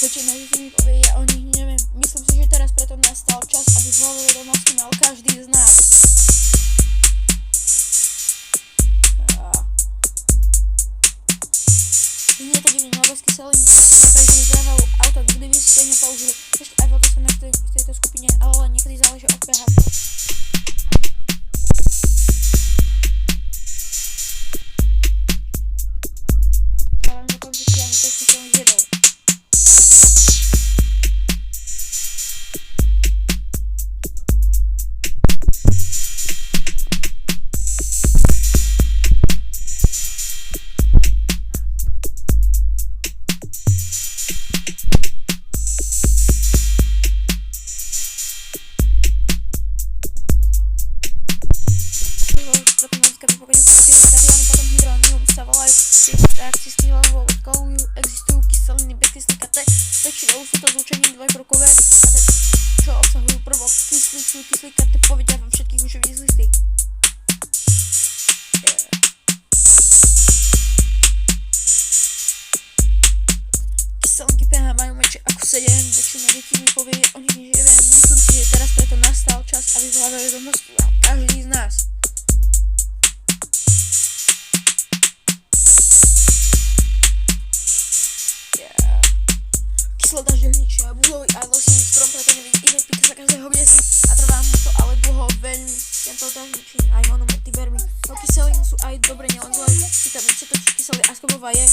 Väčšina detí mi povie, ja o nich neviem. Myslím si, že teraz preto nastal čas, aby v hlave vedomosti mal každý z nás. Znie to divne, lebo s kyselým neprežili zábavu auta, nikdy by ste nepoužili. Ešte aj vodu som v tejto skupine, ale len niekedy záleží od pH. Dávam na konzistí ani to som zjedol. Potom hydronymu sa volajú reakcie s kyselovou vodkou, existujú kyseliny B-kyslíka T, väčšinou sú to zlúčeniny dvojprvkové, čo obsahujú prvok kyslicu kyslíka T, povedia vo všetkých učebných listých. Kyselinky pH majú menšie ako 7, väčšina detí mi povie, o nich nič neviem. Myslím si, že teraz preto nastal čas, aby v hlave vedomosti mal každý z nás. Kyslota žehličia, bulový a losný strom preto nevidí iné pýta sa každého kde si a trvá mu to ale dlho veľmi. Tento žehličí aj monometry vermi. No kyseliny sú aj dobre nielen zlé, vitamín C totiž kyselý ascorbová je.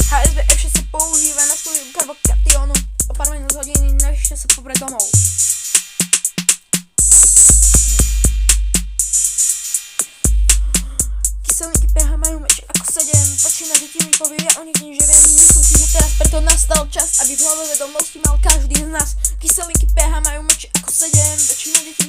HSBF sa používa na štúdium karbokatiónu. O pár minút hodiny nešte sa pobrať domov. Kyselinky pH majú menšie ako 7, väčšina detí mi povie, ja o nich nič neviem. Myslím si, že teraz preto nastal čas, aby v hlave vedomosti mal každý z nás. Kyselinky pH majú menšie ako 7, väčšina detí